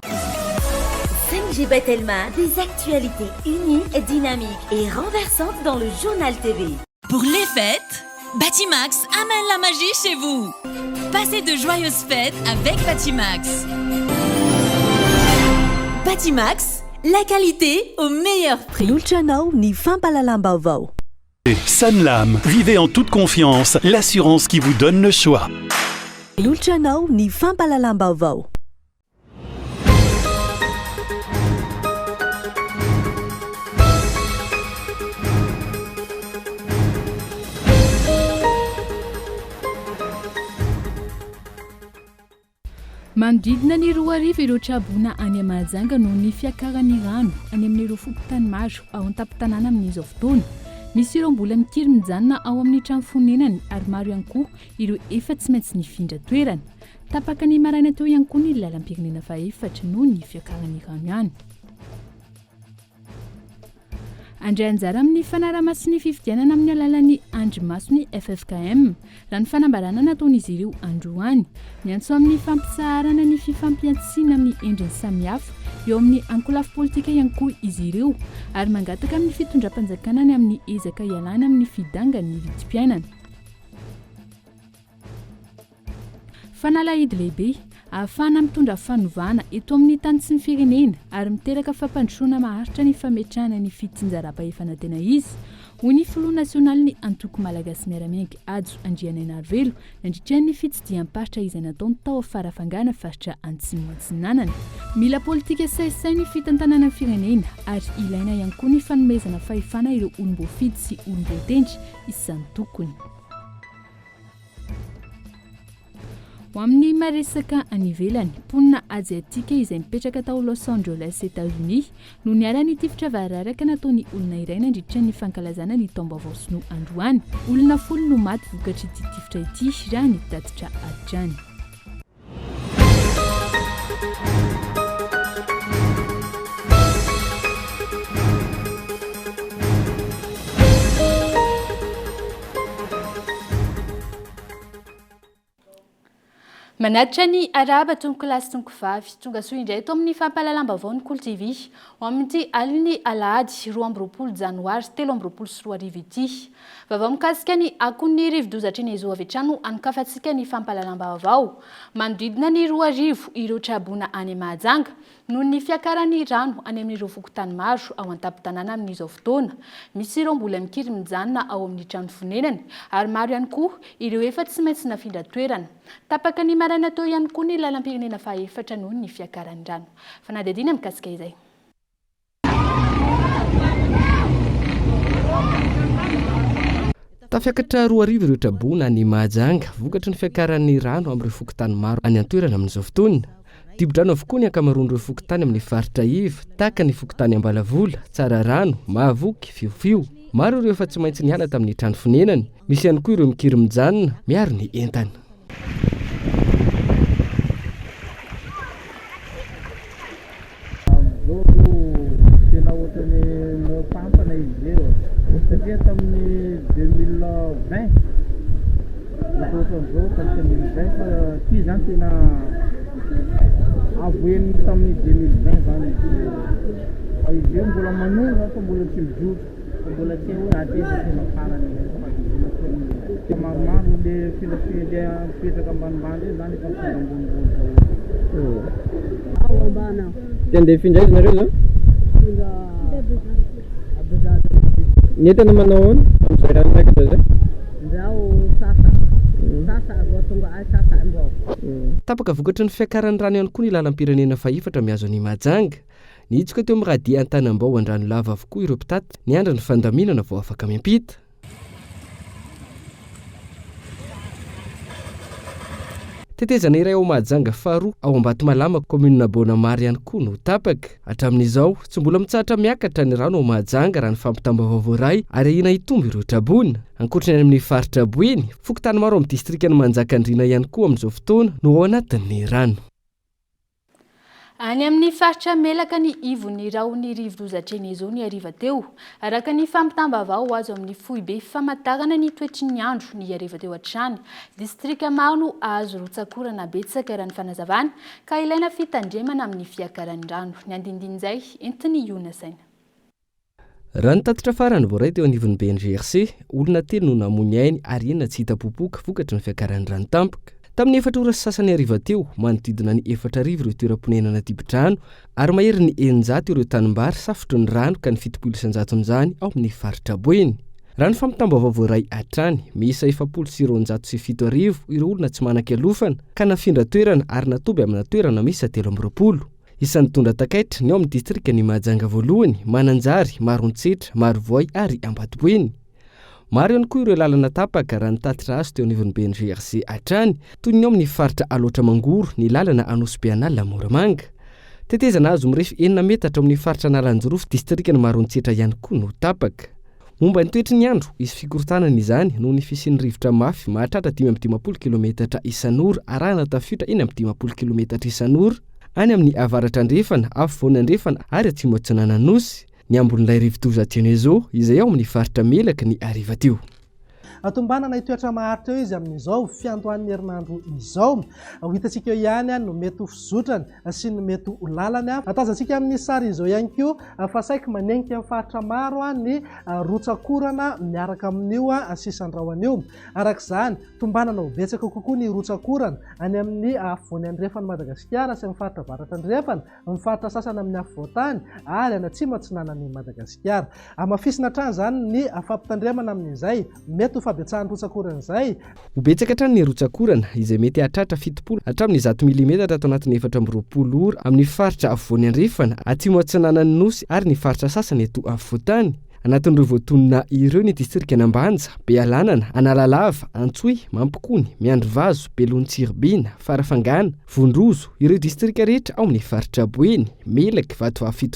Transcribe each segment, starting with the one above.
5G Batelma, des actualités uniques, dynamiques et renversantes dans le journal TV. Pour les fêtes, Batimax amène la magie chez vous. Passez de joyeuses fêtes avec Batimax. Batimax, la qualité au meilleur prix. Lulchanao ni fampalalam-baovao. Sanlam, vivez en toute confiance l'assurance qui vous donne le choix. Lulchanao ni fampalalam-baovao. Manodidina ny 2 arivo ireo trabona any Mahajanga noho ny fiakaran'ny rano any amin'ireo fokontany maro ao an-tampon-tanàna amin'izao fotoana. Misy ireo mbola mikiry mijanona ao amin'ny trano fonenany ary maro ihany koa ireo efa tsy maintsy nifindra toerana. Tapaka ny maraina teo ihany koa ny lalam-pirenena faefatra noho ny fiakaran'ny rano ihany. Andray anjara amin'ny fanarama sy ny fifidianana amin'ny alalan'ny andrimaso ny FFKM raha ny fanambarana nataon'izy ireo androany miantso amin'ny fampisaharana ny fifampiantsiana amin'ny endriny samihafa eo amin'ny ankolafo politika ihany koa izy ireo ary mangataka amin'ny fitondram-panjakana ny amin'ny ezaka ialana amin'ny fidangan'ny vidim-piainana. Fanalahidy lehibe ahafahana mitondra fanovana eto amin'ny tany sy ny firenena ary miteraka fampandrosoana maharitra ny fametrahana ny fitinjara-pahefana tena izy hoy ny filoha nasionaly ny antoko malagasy miaramianky Ajo Andriananarivelo nandritran'ny fitsidiam-paritra izay nataony tao afarafangana faritra Antsimo Antsinanana. Mila politika saisay ny fitantanana firenena ary ilaina ihany koa ny fanomezana fahefana ireo olom-boafidy sy olom-boatendry isan'ny tokony. Ho amin'ny maresaka any ivelany, ponina aziatika izay mipetraka tao Los Angeles, États-Unis no niara-ny tifitra vararaka nataony olona iray nandritra ny fankalazana ny taom-baovao sinoa androany. Olona 10 no maty vokatry ity tifitra ity raha ny tatitra atrany. Manatitra ny araba tonga kilasy tonga vavy tonga soa indray eto amin'ny fampahalalam-baovao ny Kolo TV ho amin'ity aliny alahady 12 janoary 13 sy 4 arivo ity. Vaovao mikasika ny akon'ny rivo-dozatra ny ezo avy hatrany anokafantsika ny fampahalalam-baovao. Manodidina ny 2 arivo ireo trabona any Mahajanga noho ny fiakaran'ny rano any amin'ireo fokontany maro ao an-tampon-tanàna amin'izao fotoana. Misy ireo mbola mikiry mijanona ao amin'ny trano fonenany ary maro ihany koa ireo efa tsy maintsy nafindra toerana. Tapaka ny maraina teo ihany koa ny lalam-pirenena faefatra noho ny fiakaran'ny rano. Fanadihadiana mikasika izay. Tafiakatra 2 arivo ireo trabona any Mahajanga vokatry ny fiakaran'ny rano amin'ireo fokontany maro any an-toerana amin'izao fotoana. Dibo-drano avokoa ny ankamaroan'ireo fokontany amin'ny faritra Iva, tahaka ny fokontany Ambalavola, Tsararano, Mahavoky, Fiofio. Maro ireo efa tsy maintsy niala tamin'ny trano fonenany. Misy ihany koa ireo mikiry mijanona miaro ny entana. Tena ohatrany pampana izy eo satria tamin'ny 2020 ohatran'izao tamin'ny 2020 fa ty zany tena avoeny tamin'ny 2020 zany izy eo mbola manora fa mbola tsy mijoro fa mbola tsy hoe ateza tena farany maromaro le filafily mipetraka ambanimbany io zany efa mitondra ambonimbony zao ambana tendeha findra izy nareo zao netana manao ahoana amin'izay rano raika zay Tapaka vokatry ny fiakaran'ny rano ihany koa ny lalam-pirenena faefatra mihazo any Mahajanga. Nihitsika teo amin'ny radia Antanambao Andrano lava avokoa ireo mpitata niandra ny fandaminana vao afaka miampita. Tetezana iray ao Mahajanga faharoa ao Ambatomalamak kominina Bonamary ihany koa no tapaka. Hatramin'izao tsy mbola mitsahatra miakatra ny rano ao Mahajanga raha ny fampitambavao iray ary ahina hitombo ireo trabona. Ankoatrany amin'ny faritra Boeny, fokontany maro amin'ny distrikany Manjakandriana ihany koa amin'izao fotoana no ao anatin'ny rano. Any amin'ny faritra melaka ny ivony raony rivodoza Tsenezo ny ariva teo. Araka ny fampitambavao azo amin'ny foibe famantarana ny toetry ny andro ny ariva teo hatrany. Distrika Mao azo rotsakorana betsaka raha ny fanazavana ka ilaina fitandremana amin'ny fiakaran'ny rano. Ny andindin'izay entiny Iona Saina. Raha ny tatitra farany voaray teo anivon'ny BNGRC, olona telo no namony ainy ary enina tsy hita popoka vokatry ny fiakaran'ny rano tampoka. Tamin'ny 4 ora sasany ariva teo, manodidina ny 4,000 ireo toeram-ponenana tipitrano ary mahery ny 900 ireo tanimbary safotry ny rano ka ny 7,900 ao amin'ny faritra Boeny. Raha ny fampitambavao voaray hatrany, miisa 7,907 ireo olona tsy manan-kialofana ka nafindra toerana ary natoby amina toerana miisa 320. Isan'ny tondra takaitra ny ao amin'ny distrika ny Mahajanga voalohany, Mananjary, Marontsetra, Marovoay ary Ambatoboeny. Maro ihany koa ireo lalana tapaka raha ny tatitra azy teo anivon'ny BNGRC hatrany, toy ny ao amin'ny faritra Aloatra Mangoro, ny lalana Anosy-Pianala Moramanga. Tetezana azo mirefy 9 metatra amin'ny faritra Nalanjorofo distrika ny Marontsetra ihany koa no tapaka. Momba ny toetry ny andro, izy fikortanana izany noho ny fisian'ny rivotra mafy mahatratra 510 km isan'ora arahana tafiotra 510 km isan'ora any amin'ny avaratra andrefana, afovoany andrefana ary atsimo atsinana nosy. Ny ambon'ilay rivodoza Tsenezo izay ao amin'ny faritra melaka ny ariva teo. Atombanana itoetra maharitra eo izy amin'izao fiantoan'ny herinandro izao. Hitantsika eo ihany no mety ho fizotrany sy ny mety ho lalany. Atazantsika amin'ny sary izao ihany koa fa saika manenjika amin'ny faritra maro ny rotsakorana miaraka amin'io sy sandrahoana io. Arak'izany tombanana ho betsaka kokoa ny rotsakorana any amin'ny afovoany andrefana Madagasikara sy amin'ny faritra avaratra andrefana, amin'ny faritra sasany amin'ny afovoantany ary any atsimo atsinanan'ny Madagasikara. Amafisina hatrany zany ny fampitandremana amin'izay mety fabetsahan'ny rotsakorana izay. Ho betsaka hatrany ny rotsakorana izay mety hahatratra 70 hatramin'ny 100 mm ato anatin'ny 420 ora amin'ny faritra afovoany andrefana, atsimo atsinanan'ny nosy ary ny faritra sasany eto afovoantany. Anatin'ireo voatonona ireo ny distrika Nambanja, Bealanana, Analalava, Antsohy, Mampikony, Miandrivazo, Belontsiribina, Farafangana, Vondrozo, ireo distrika rehetra ao amin'ny faritra Boeny, Melaka, Vatovavy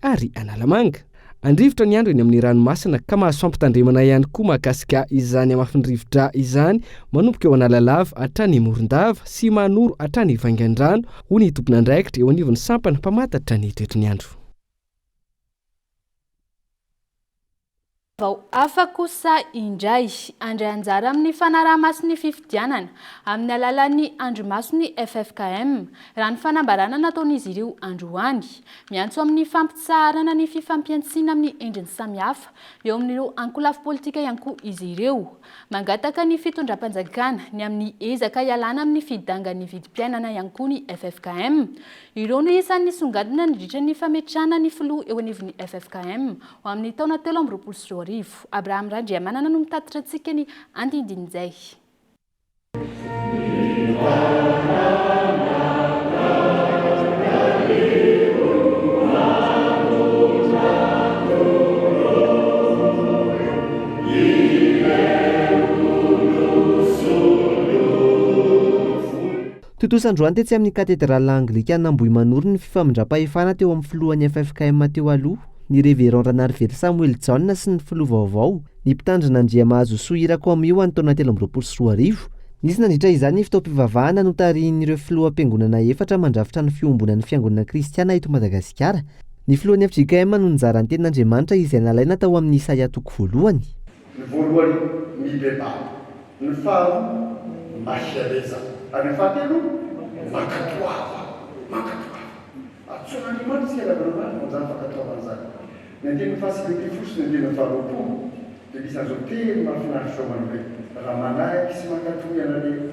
ary Analamanga. Andrivotra ny andro eny amin'ny ranomasina ka mahazo fampitandremana ihany koa mahakasika izany amafin'ny rivotra izany manomboka eo Analalava hatrany Morondava sy Manoro hatrany Vaingandrano ho ny tompon'andraikitra eo anivon'ny sampana mpamantatra ny toetry ny andro. Vao afa kosa indray andray anjara amin'ny fanaraha-mason'ny fifidianana amin'ny alalan'ny andromason'ny FFKM raha ny fanambarana nataon'izy ireo androany miantso amin'ny fampitsaharana ny fifampiantsiana amin'ny endriny samihafa eo amin'ireo ankolafo politika ihany koa izy ireo mangataka ny fitondram-panjakana ny amin'ny ezaka ialana amin'ny fidangan'ny vidim-piainana ihany koa ny FFKM. Ireo no isan'ny songadina nidritra ny fametrahana ny filoha eo anivon'ny FFKM ho amin'ny taona 2024. Abraham Randriamanana no mitatitra antsika ny andindin'izay. Totosandroany tetsy amin'ny katedrala anglikana Ambohimanoro ny fifamindram-pahefana teo amin'ny filohan'ny FFKM teo aloha. Ny révérend Ranarively Samuel John sy ny filoha vaovao ny mpitandrina Andriamahazo Soirako amin'io any taona 2024. Nisy nandritra izany ny fitaom-pivavahana notarian'ireo filoha am-piangonana 4 mandrafitra ny fiombonan'ny fiangonana kristiana eto Madagasikara. Ny filohan'ny FJKM no nizara ny tenin'Andriamanitra izay nalaina tao amin'ny Isaia toko voalohany. Ny voalohany mibebaka, ny faharoa masialeza, ary ny fahatelo makatoava. Atsoan'Andriamanitra isika lavarovan'ny manjany fakatoavana zany. Ny anteny fahasilety fosiny ny tena faharoapolo dia misy an'izao teny mahafinaritra zao manao hoe raha manaiky sy mankatoa ianareo,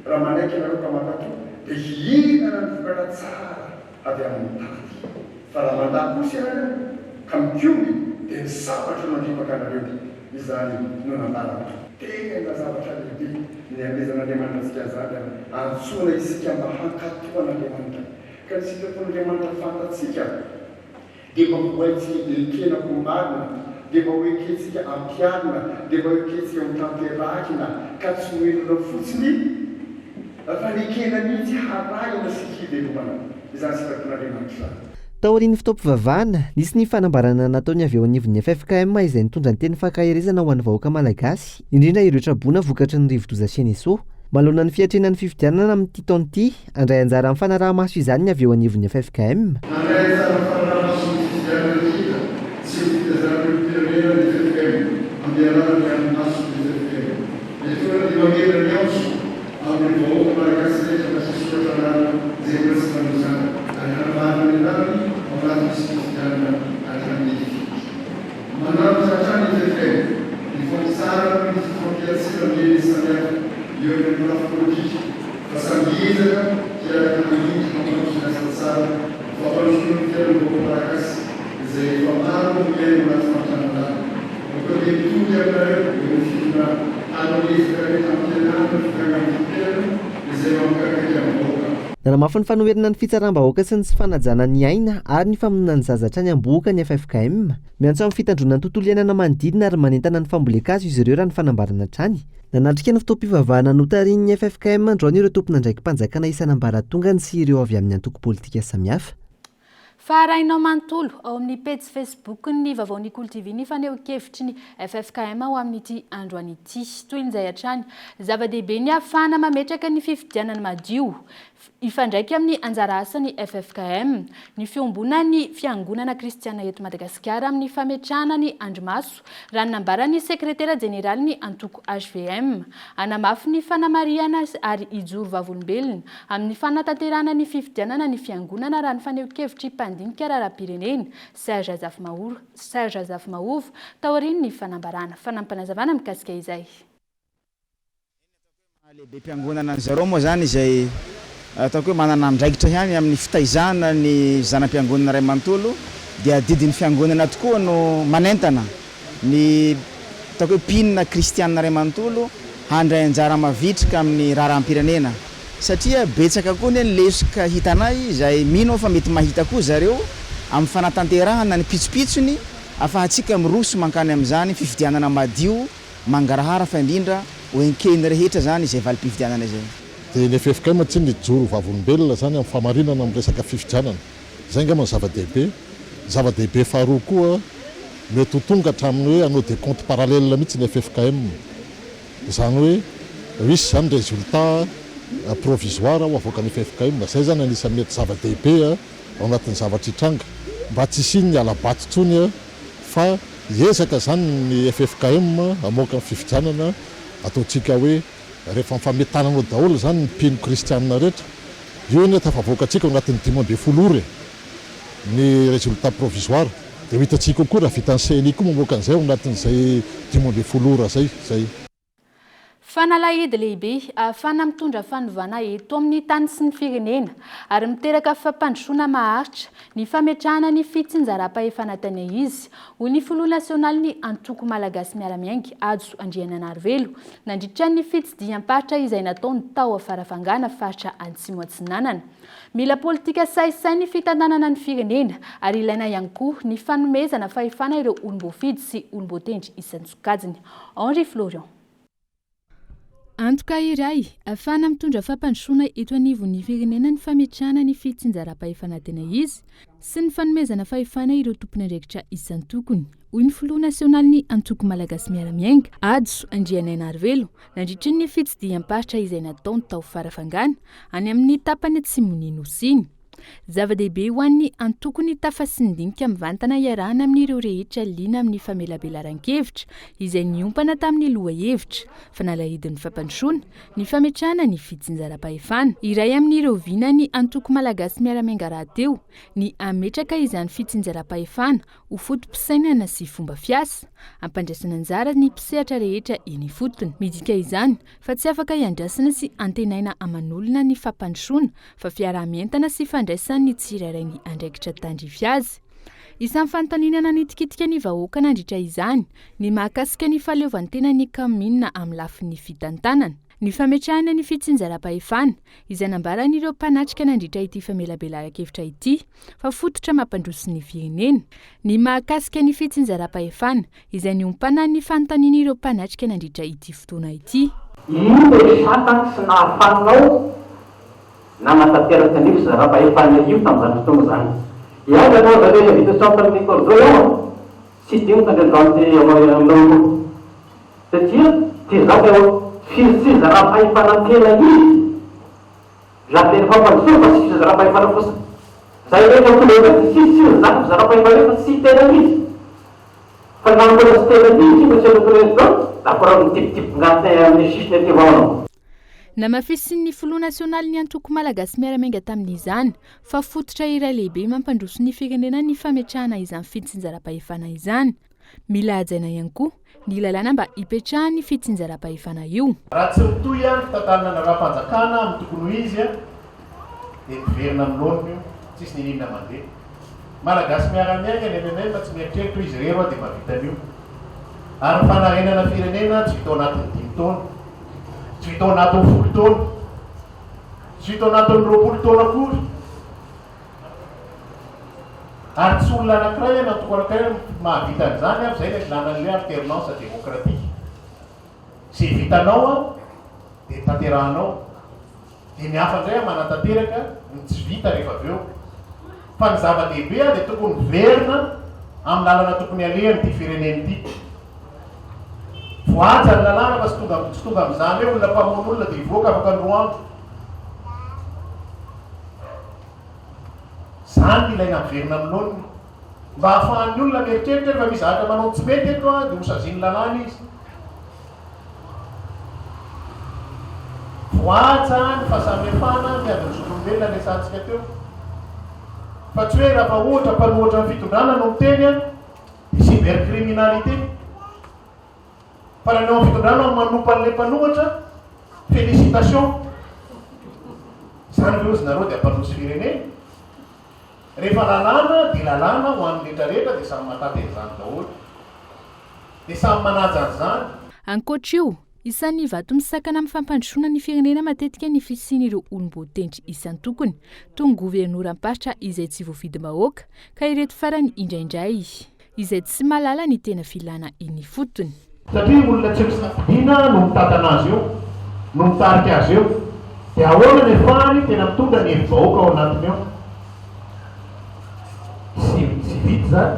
raha manaiky ianareo ka mankatoa dia hihinana ny vokatra tsara avy amin'ny tady. Fa raha mandany kosa ianareo ka mikomby dia ny zavatra mandripaka anareo izany no nandarana. Tena zavatra lehibe ny amezan'Andriamanitra antsika zany antsoina isika mba hankatoa an'Andriamanitra. Ka ny sitrapon'Andriamanitra fantatsika dia mba hoaitsika ekena kombarina, dia mba hoeketsika ampiarina, dia mba hoeketsika mitanterakina ka tsy hoenona fotsiny fa ny ekena mihitsy harahina sy hivelomana. Izany sitrapon'Andriamanitra zany. Tao aorian'ny fitaom-pivavahana, nisy ny fanambarana nataony avy eo anivon'ny FFKM izay nitondra ny teny fankahirezana ho an'ny vahoaka malagasy, indrindra ireo traboana vokatry ny rivodoza Tsenezo. Malona ny fiatrenan'ny fifidianana amin'ity taona ity, andray anjara amin'ny fanaraha-maso izany ny avy eo anivon'ny FFKM. Andray anjara amin'ny fanaraha-maso ny fifidianana hita sy ny fitezanam-pirenena ny FFKM amin'ny alalany amin'ny maso ny FFKM. Mitorana ny mamelona ny aoso amin'ny vahoaka malagasy rehetra mba sy soratranana izay mbola tsy fanosana ary hanavahana ny lalany ao anatin'ny sy fifidianana hatramin'ny fifidy. Manano tratrany ny FFKM ny fampisarana ny fifampiatsina amin'ny samihafa eo amin'ny lafy politika fa sambizaka tiaraka manindry mampanoso ny asa tsara fampanosoana ny fiainam-bahoaka malagasy izay efa maro no miaino anaty fampianarana. Koa dia mitovy aminareo eo amin'ny fitona anamezaka rehetra amin'ny fianarana fikagan'ny fitoerana izay mampiakaiky amin'ny vahoaka. Nanamafy ny fanoherana ny fitsaram-bahoaka sy ny tsy fanajana ny aina ary ny famonina ny zazatra ny ambohoaka ny FFKM. Miantso amin'ny fitandrona ny tontolo iainana manodidina ary manentana ny famboleka azo izy ireo raha ny fanambarana trany. Nanatrika ny fotoam-pivavahana notarian'ny FFKM androany ireo tompona andraiki-panjakana isan'ambaratongany sy ireo avy amin'ny antoko politika samihafa. Farahinao manontolo ao amin'ny page Facebook ny Vaovao Cool TV ny faneho-kevitry ny FFKM ao amin'ity androany ity. Toy izay hatrany zava-dehibe ny ahafahana mametraka ny fifidianana madio ifandraiky amin'ny anjara asan'ny FFKM, ny fiombona ny fiangonana kristiana eto Madagasikara amin'ny fametrahana ny andromaso raha nambaran'ny sekretera jeneraly ny antoko HVM, anamafy ny fanamariana ary ijoro vavolombelona amin'ny fanatanterana ny fifidianana ny fiangonana raha ny faneho-kevitry mpandinika raharaham-pirenena Serge Azafy-Mahova taoriany ny fanambarana. Fanampanazavana mikasika izay. Lehibe mpiangonana ny zareo moa zany izay ataoko hoe manana andraikitra ihany amin'ny fitaizana ny zanam-piangonana Ray Manontolo dia didin'ny fiangonana tokoa no manentana ny ataoko hoe pinina kristianina Ray Manontolo handray anjara mavitrika amin'ny raharaham-pirenena satria betsaka koa ny lesika hitanay izay mino fa mety mahita koa zareo amin'ny fanatanterahana ny pitsopitsony afahantsika miroso mankany amin'izany fifidianana madio mangarahara fa indrindra oenkeny rehetra zany izay valim-pifidianana izay. Dia ny FFKM tsy ny joro vavolombelona zany amin'ny famarinana amin'ny resaka fifidianana. Izay angamba ny zava-dehibe. Zava-dehibe faharoa koa mety ho tonga hatramin'ny hoe hanao des comptes parallèles mihitsy ny FFKM. Izany hoe misy zany résultat provisoire ho avoakan'ny FFKM. Izay zany anisany mety zava-dehibe ao anatin'ny zavatra hitranga. Mba tsy isiany ala-bato tsony fa hiezaka zany ny FFKM hamoaka ny fifidianana ataontsika hoe rehefa mifametananao daholo zany ny mpino kristianina rehetra io ny tafavoakantsika anatin'ny 10 ora ny résultat provisoire dia ho hitantsika koa raha vitan'ny CNI koa mamoaka an'izay ao anatin'izay 10 ora zay. Fanalahidy lehibe ahafana mitondra fanovana eto amin'ny tany sy ny firenena ary miteraka fampandrosoana maharitra ny fametrahana ny fitsinjaram-pahefanatana izy hoy ny Filoha Nasionaly ny Antoko Malagasy Miaramiainga Ajo Andriananarivelo nandritra ny fitsidiam-paritra izay nataony tao afarafangana faritra Antsimo Atsinanana. Mila politika saisay ny fitantanana ny firenena ary ilaina ihany koa ny fanomezana fahefana ireo olom-boafidy sy olom-boatendry isan-tsokajiny. Henri Florian. Antoka iray ahafana mitondra fampandrosoana eto anivon'ny firenena ny fametrahana ny fitsinjaram-pahefanatena izy sy ny fanomezana fahefana ireo tompony andraikitra isan-tokony hoy ny Filoha Nasionaly ny Antoko Malagasy Miaramiainga Ajo Andriananarivelo nandritra ny fitsidiam-paritra izay nataony tao farafangana any amin'ny tapany Atsimony Nosiny. Zava-dehibe ho an'ny antokony tafasindinika mivantana iarahana amin'ireo rehetra liana amin'ny famelabelaran-kevitra izay niompana tamin'ny lohahevitra fanalahidin'ny fampandrosoana ny fametrahana ny fitsinjaram-pahefana. Iray amin'ireo vina ny Antoko Malagasy Miaramiainga rahateo ny ametraka izany fitsinjaram-pahefana ho fotom-pisainana sy fomba fiasa ampandraisana anjara ny mpisehatra rehetra eny fotony. Midika izany fa tsy afaka iandrasana sy antenaina aman'olona ny fampandrosoana fa fiarah-mientana sy fandraisana ny tsirairay ny andraikitra tandrify azy. Isan'ny fanontaniana nitikitika ny vahoaka nandritra izany ny mahakasika ny fahaleovantena ny kaminina amin'ny lafin'ny fitantanana. Ny fametrahana ny fitsinjaram-pahefana izay nambaran'ireo mpanatrika nandritra ity famelabelaran-kevitra ity fa fototra mampandroso ny firenena. Ny mahakasika ny fitsinjaram-pahefana izay niompana ny fanontanian'ireo mpanatrika nandritra ity fotoana ity. Io dia sata sy nahafanao na matateraka ny fitsinjaram-pahefana io tamin'izany fotoana zany. Iaho anao zareo vita centre Cordoa ao tsy dia mitandrindranty aminao satria ty zaka eo fizitsizy raha-pahefana-tena izy laha fampandrosoa fa tsy fizy raha-pahefana fosiny zay rehetra tonga fizitsizy zaka zara-pahefana fa tsy tena izy fa nambola tsy tena izy fa tsy alopresident da koraha mitipitipi amin'ny sisiny aty avao namafisy ny filoha nasionaly ny antoko malagasy miaramiainga tamin'izany fa fototra iray lehibe mampandroso ny firenena ny fametrahana izany fitsinjaram-pahefana izany. Mila hajaina ihany koa ny lalàna mba hipetrahany fitsinjaram-pahefana io. Raha tsy mitohy any tantarana ny raha-panjakana amin'ny tokony ho izy dia miverina amin'olona io tsisy ninina mandeha. Malagasy miaramiainga ny MMM tsy mieritreritra izy rero dia mahavita io. Ary fanarenana firenena tsy vita ao anatin'ny 5 taona. Tsy vita ao anatin'ny 10 taona. Tsy vita ao anatin'ny 20 taona akory. Ary tsy olona anankiray natoko anankiray mahavita an'izany avy izay ilana an'ilay alternance démocratique. Izay vitanao dia tanterahanao. Dia ny hafa indray manatanteraka ny tsy vita rehefa avy eo. Fa ny zava-dehibe dia tokony verina amin'ny lalana tokony alehany ity fireneny ity. Voaja ny lalàna fa tsy tonga amin'izany hoe olona mpamono olona dia hivoaka afaka androandro. Zany ilaina miverina amin'olona mba hahafahan'ny olona mieritreritra rehefa misy zavatra manao tsy mety eto dia hosaziany lalàna izy. Voaja ny fahasamihafana miadiny zon'olombelona lesantsika teo. Fa tsy hoe raha ohatra mpanohatra ny fitondrana no miteny dia cybercriminalité. Fa raha neo fitondrana manompa an'ilay mpanohatra, félicitation. Zany hoe ozy nareo dia mpanosy firenena. Rehefa lalàna dia lalàna ho an'ny rehetrarehetra dia samy mahatate an'izany daholo. Dia samy manaja an'izany. Ankoatra io, isan'ny vato misakana amin'ny fampandrosoana ny firenena matetika ny fisian'ireo olom-boatendry isan-tokony toy ny governoram-paritra izay tsy voavidim-bahoaka ka ireto farany indraindray izay tsy malala ny tena filana iny fotony. Satria olona tsy misafidiana no mitantana azy eo, no mitarika azy eo. Dia ahoana ny ahafahany tena mitondra ny hevi-bahoaka ao anatiny eo. Tsy vita zany.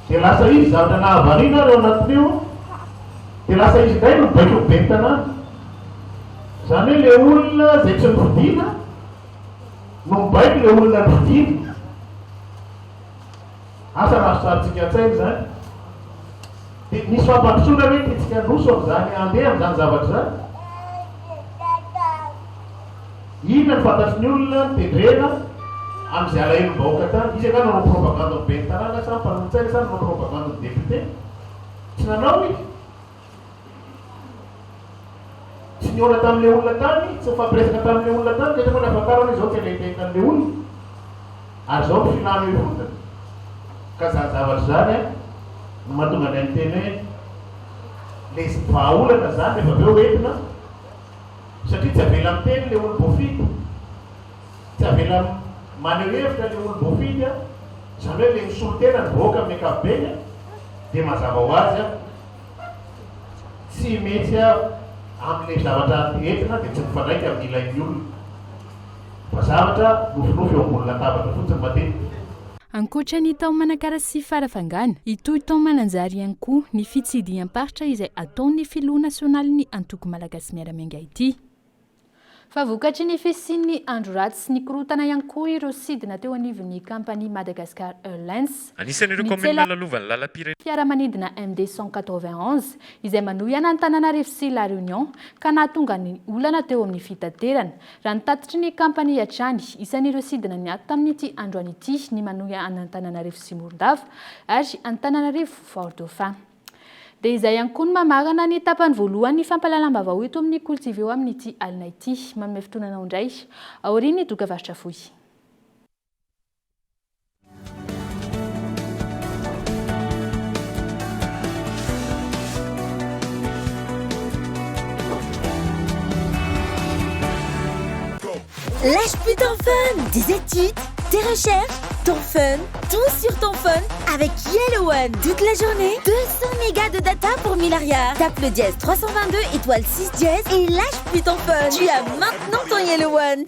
Dia lasa izy zavatra nahavariana ao anatiny eo. Dia lasa izy indray no mibaiko ny ben'ny tanàna. Zany hoe ilay olona izay tsy nifidiana no mibaiko ilay olona nifidiana. Asa rahasosarintsika an-tsaina zany. Dia misy fampandrosoana hoe tiantsika handroso amin'izany andeha amin'izany zavatra zany. Inona ny fantatry ny olona tendrena amin'izay alahelo-bahoaka tany. Izy ka nanao propagande ny ben'ny tanàna sa mpanomintsaina sa nanao propagande ny député. Tsy nanao izy. Tsy niona tamin'ilay olona tany, tsy mifampiresaka tamin'ilay olona tany, dia tena afantarana izao tena an'ilay olona. Ary izao ny filana eo fotony. Ka zany zavatra zany no mahatonga ny amin'ny teny hoe ilay vahaolana zany rehefa avy eo entina satria tsy avela miteny ilay olo-boafidy. Tsy avela maneho hevitra ilay olo-boafidy zany hoe ilay misolo tena ny vahoaka amin'ny ankapobeny dia mazava ho azy tsy mety amin'ilay zavatra entina dia tsy mifandraika amin'ny ilain'ny olona. Fa zavatra nofinofy eo ambony latabatra fotsiny matetika. Ankoatra ny tao manakara sy farafangana, itoy tao mananjary ihany koa ny fitsidiam-paritra izay ataon'ny filoha nasionaly ny antoko malagasy miaramiainga ity. Fa vokatry ny fisian'ny andro ratsy sy ny korotana ihany koa ireo sidina teo anivon'ny kampany Madagascar Airlines. Anisan'ireo komina lalovan'ny lalam-pirenena fiaramanidina MD 191 izay manohy ana Antananarivo sy La Réunion ka nahatonga ny olana teo amin'ny fitaterana. Raha ny tatitry ny kampany hatrany, isan'ireo sidina niato tamin'ity androany ity ny manohy ana Antananarivo sy Morondava ary Antananarivo Fort Dauphin. Dia izay ihany koa ny mamarana ny tapany voalohany fampalalam-bavao eto amin'ny Coltivy eo amin'ity alina ity. Manome fotoananao indray aoriany doka varitra fohy. Lâche plus ton fun, des études, tes recherches, ton fun, tout sur ton phone avec Yellow One. Toute la journée, 200 mégas de data pour 1000 arrières. Tape le dièse 322 étoile 6 dièse et lâche plus ton fun. Tu as maintenant ton Yellow One.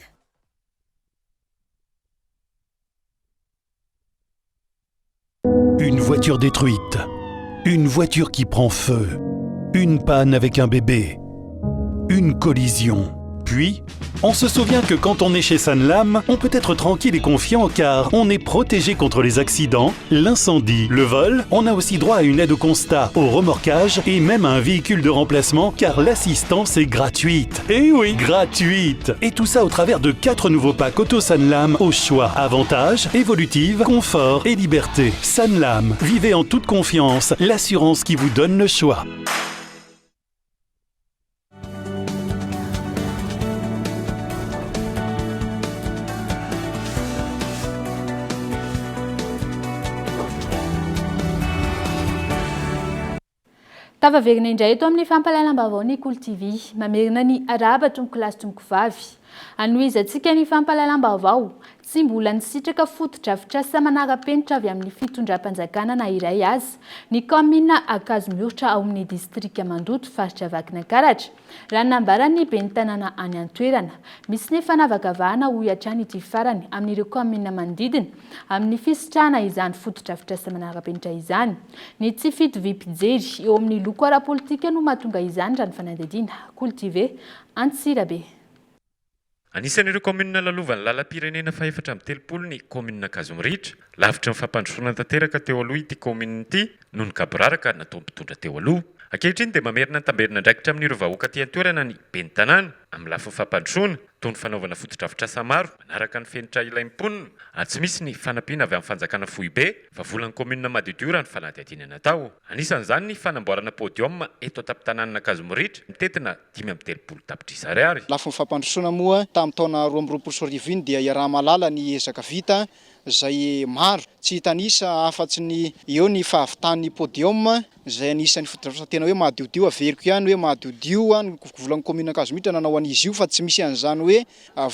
Une voiture détruite. Une voiture qui prend feu. Une panne avec un bébé. une collision. Puis, on se souvient que quand on est chez Sanlam, on peut être tranquille et confiant car on est protégé contre les accidents, l'incendie, le vol. On a aussi droit à une aide au constat, au remorquage et même à un véhicule de remplacement car l'assistance est gratuite. Et oui, gratuite. Et tout ça au travers de 4 nouveaux packs Auto Sanlam au choix. Avantages, évolutive, confort et liberté. Sanlam, vivez en toute confiance, l'assurance qui vous donne le choix. Tavaverina indray eto amin'ny fampalalam-baovao ny Cool TV, mamerina ny araba tompoko lasy tompoko vavy. Anoizatsika ny fampalalam-baovao, tsy mbola nisitraka foto-drafitrasa manara-penitra avy amin'ny fitondram-panjakana na iray azy. Ny komina Ankazimihoritra ao amin'ny distrika Mandoto, faritra Vakinankaratra, raha nambaran'ny ben'ny tanàna any an-toerana. Misy ny fanavakavahana ho hatrany ity farany amin'ireo komina manodidina amin'ny fisitrahana izany foto-drafitrasa manara-penitra izany. Ny tsy fitovim-pijery eo amin'ny loko ara-politika no mahatonga izany raha ny fanadihadiana. Cool TV, Antsirabe. Anisan'ireo komina lalovany lalam-pirenena faefatra amin'ny telopolo ny komina Kazomritra. Lavitra ny fampandrosoana tanteraka teo aloha ity komina ity noho ny kaboraraka natao mpitondra teo aloha. Ankehitriny dia mamerina tamberina ndraikitra amin'ireo vahoaka aty an-toerana ny ben'ny tanàna amin'ny lafiny fampandrosoana toy ny fanaovana foto-drafitrasa maro manaraka ny fenitra ilaim-ponina ary tsy misy ny fanampiana avy amin'ny fanjakana Fohibe fa volan'ny komina Madiodio raha ny fanadihadiana natao. Anisan'izany ny fanamboarana podium eto an-tampon-tanàna Kazomritra mitetina 5.30 tapitrisa ariary. Lafiny fampandrosoana moa tamin'ny taona 2024 dia iaraha malala ny ezaka vita zay maro tsy hitanisa afatsy ny eo ny fahavitan'ny podium zay anisan'ny foto-drafitrasa tena hoe madiodio averiko ihany hoe madiodio ny volan'ny komina Kazomritra nanao an'izy io fa tsy misy an'izany hoe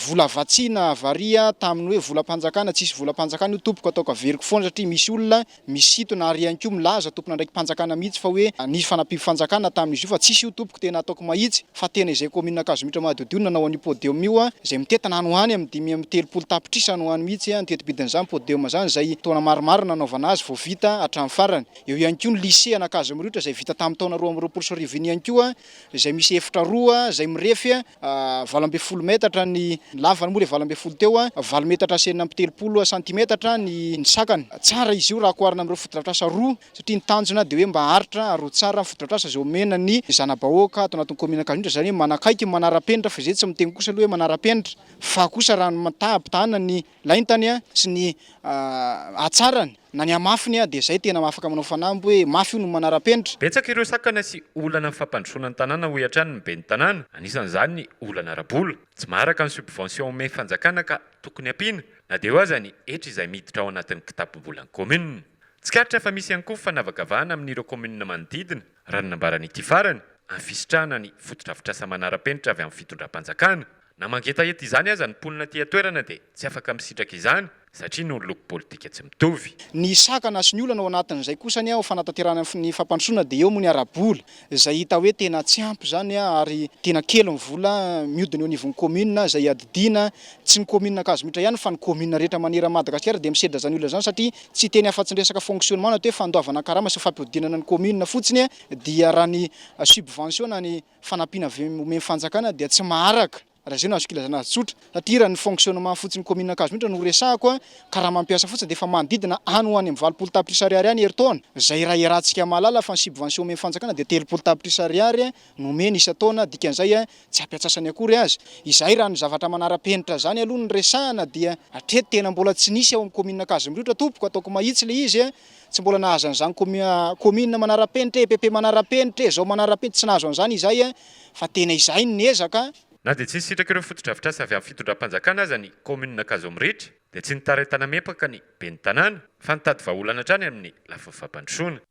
vola vatsiana varia tamin'ny hoe volam-panjakana tsisy volam-panjakana io tompoko ataoko averiko foana satria misy olona misintona ary ihany koa milaza tompona ndraiky mpanjakana mihitsy fa hoe nisy fanampifanjakana tamin'izy io fa tsisy io tompoko tena ataoko mahitsy fa tena izay komina Kazomritra madiodio nanao an'io podium io zay mitetana any ho any amin'ny 5.30 tapitrisa any ho any mihitsy antetibidin'izany podium zany zay taona maromaro nanaovana azy vao vita hatramin'ny farany. Eo ihany koa ny lycée ana Kazomritra zay vita tamin'ny taona 2024 ihany koa zay misy efitra roa zay mirefy 20 metatra ny lavany moa le 20 teo 20 metatra sy 70 centimetatra ny sakany. Tsara izy io raha koarina amin'ireo foto-drafitrasa roa satria ny tanjona dia hoe mba haritra aro tsara ny foto-drafitrasa zay omena ny zana-bahoaka ato anatin'ny komina Kazomritra zany hoe manakaiky manara-penitra fa izay tsy miteny kosa aloha hoe manara-penitra fa kosa raha matahapitahana ny laintany sy ny atsarany na ny amafiny dia zay tena mahafaka manao fanamby hoe mafy io no manara-penitra. Betsaka ireo sakana sy olana ny fampandrosoana ny tanàna ho hatrany ny ben'ny tanàna. Anisan'izany ny olana ara-bola tsy maharaka ny subvention omeny fanjakana ka tokony ampiana na dia ho aza ny etra izay miditra ao anatin'ny kitapo-bolan'ny komina. Tsikaritra fa misy ihany koa fanavakavahana amin'ireo komina manodidina raha ny nambaran'ity farany amin'ny fisitrahana ny foto-drafitrasa manara-penitra avy amin'ny fitondram-panjakana. Na mangetaheta izany aza ny mponina aty an-toerana dia tsy afaka misitraka izany satria no loko politika tsy mitovy. Ny sakana sy ny olana ao anatin'izay kosa ny fanatanterahana ny fampandrosoana dia eo moa ny ara-bola zay hita hoe tena tsy ampy zany ary tena kely ny vola mihodina eo anivon'ny komina zay adidina tsy ny komina Kazomritra ihany fa ny komina rehetra maneran Madagasikara dia misedra zany olona zany satria tsy teny afa-tsy resaka fonctionnement hoe fandoavana karama sy fampihodinana ny komina fotsiny dia raha ny subvention na ny fanampiana omeny fanjakana dia tsy maharaka. Raha zay no azo kilazana azy tsotra satria raha ny fonctionnement fotsiny komina Kazomritra no resahako ka raha mampiasa fotsiny dia efa manodidina any ho any amin'ny 20 tapitrisa ariary any herintaona. Zay raha iarahantsika malala fa ny subvention omeny fanjakana dia 30 tapitrisa ariary no omeny isa-taona dikan'izay tsy ampiatsasany akory azy. Izay raha ny zavatra manara-penitra zany aloha ny resahana dia hatreto tena mbola tsy nisy ao amin'ny komina Kazomritra tompoko ataoko mahitsy le izy tsy mbola nahazo an'izany komina manara-penitra EPP manara-penitra zao manara-penitra tsy nahazo an'izany izay fa tena izay ny ezaka. Na dia tsy nisitraka ireo foto-drafitrasa avy amin'ny fitondram-panjakana aza ny komina Kazomritra dia tsy nitaretana mepaka ny ben'ny tanàna fa nitady vahaolana hatrany amin'ny lafiny fampandrosoana.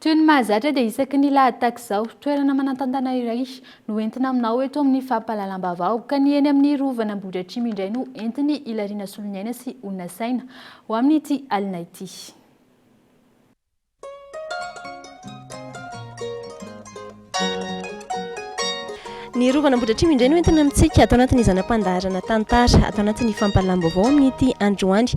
Toy ny mahazatra dia isaky ny lahataka izao toerana manantantana iray no entina aminao eto amin'ny fampalalam-baovao ka ny eny amin'ny rovana Ambohidratrimo indray no entiny ilariana solonyaina sy olona saina ho amin'ity alina ity. Ny rovana Ambohidratrimo indray no entina amintsika atao anatin'ny zanam-pandaharana tantara atao anatin'ny fampalalam-baovao amin'ity androany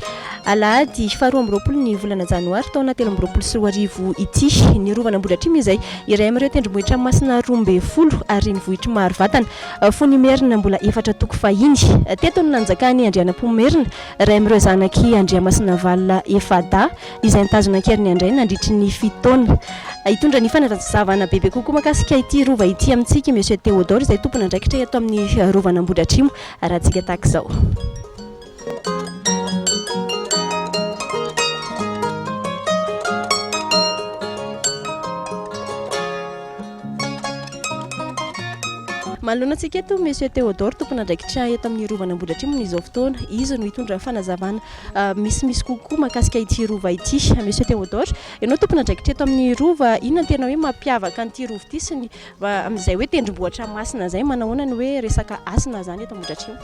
alahady 12 ny volana janoary taona 2024 ity. Ny rovana Ambohidratrimo izay iray amin'ireo tendrombohitra masina 12 ary ny vohitra maro vatana fony merina mbola 4 toko fahiny teto no nanjakany Andrianampomerina iray amin'ireo zanaky Andriamasina Valina Efada izay nitazona ankeriny andray nandritry ny 7 taona. Hitondra ny fanazavana bebe kokoa makasika ity rova ity amintsika Monsieur Théodore izay tompona andraikitra eto amin'ny rovana Ambohidratrimo raha tsika tahaka izao. Manoloana antsika eto Monsieur Théodore tompona andraikitra eto amin'ny rovana Ambohidratrimo n'izao fotoana izy no hitondra fanazavana misimisy kokoa makasika ity rova ity. Monsieur Théodore, ianao tompona andraikitra eto amin'ny rova, inona tena hoe mampiavaka an'ity rova ity sy ny amin'izay hoe tendrombohitra masina izay manahoana ny hoe resaka asina zany eto Ambohidratrimo?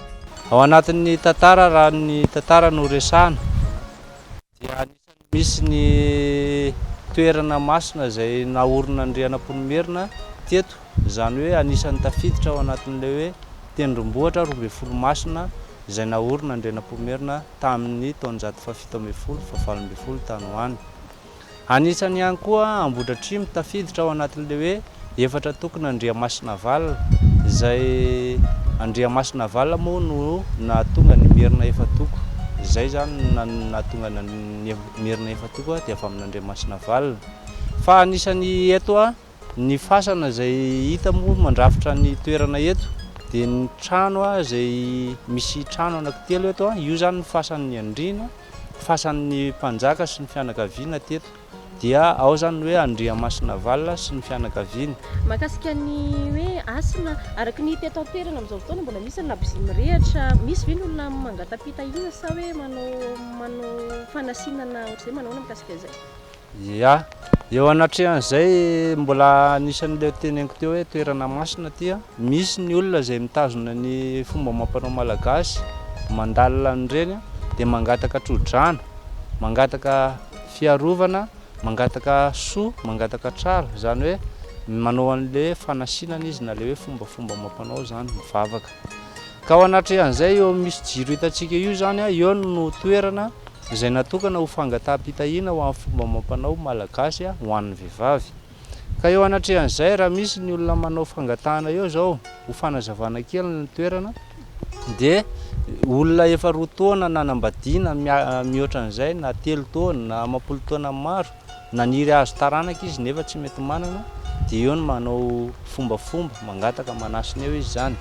Ao anatin'ny tantara raha ny tantara no resahana dia anisany misy ny toerana masina izay naorina Andrianampomerina teto. Izany hoe anisany tafiditra ao anatin'ilay hoe tendrombohitra 12 masina izay naorina Andrianampomerina tamin'ny taona 1712 tany hoany. Anisany ihany koa Ambohidratrimo tafiditra ao anatin'ilay hoe efatra tokona Andriamasina Valina izay Andriamasina Valina moa no nahatonga ny merina efatoko. Izay zany nahatonga ny merina efatoko dia avy amin'ny Andriamasina Valina. Fa anisany eto ny fasana izay hita moa mandrafitra ny toerana eto dia ny trano izay misy trano anankitelo eto io zany ny fasan'ny Andriana, fasan'ny mpanjaka sy ny fianakaviana teto. Dia ao zany hoe Andriamasina Valina sy ny fianakaviana. Makasika ny hoe asina araka ny teto an-toerana amin'izao fotoana mbola misy ny labozia mirehatra, misy ve ny olona mangatapitahina sa hoe manao fanasinana ohatr'izay manao mikasika izay? Ya, eo anatrehan'izay mbola anisan'ilay teneniko teo hoe toerana masina tia misy ny olona izay mitazona ny fomba amam-panao malagasy mandalina an'ireny dia mangataka trodrana, mangataka fiarovana, mangataka soa, mangataka tsara, zany hoe manao an'ilay fanasinana izy na ilay hoe fomba amam-panao zany mivavaka. Ka ao anatrehan'izay eo misy jiro hitantsika io zany eo no toerana izay natokana ho fangataham-pitahiana ho amin'ny fomba amam-panao malagasy ho an'ny vehivavy. Ka eo anatrehan'izay raha misy ny olona manao fangatahana eo zao ho fanazavana kely ny toerana dia olona efa 2 taona nanambadiana mihoatra an'izay na 3 taona na 10 taona maro naniry azo taranaka izy nefa tsy mety manana dia eo no manao fombafomba mangataka manasina eo izy zany.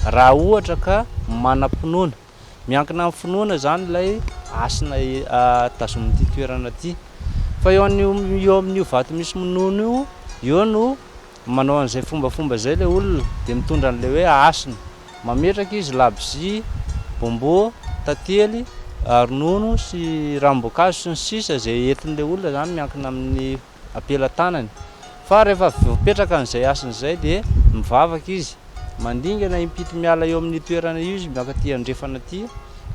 Raha ohatra ka manam-pinoana miankina amin'ny finoana zany ilay asina tazomin'ity toerana ity. Fa eo amin'io vato misy minono io no manao an'izay fombafomba izay ilay olona dia mitondra an'ilay hoe asina. Mametraka izy labozia, bombo, tantely, ronono sy ranom-boankazo sy ny sisa izay entin'ilay olona zany miankina amin'ny ampelantanany. Fa rehefa mipetraka an'izay asina izay dia mivavaka izy. Mandingana impito miala eo amin'ny toerana io izy miakaty andrefana aty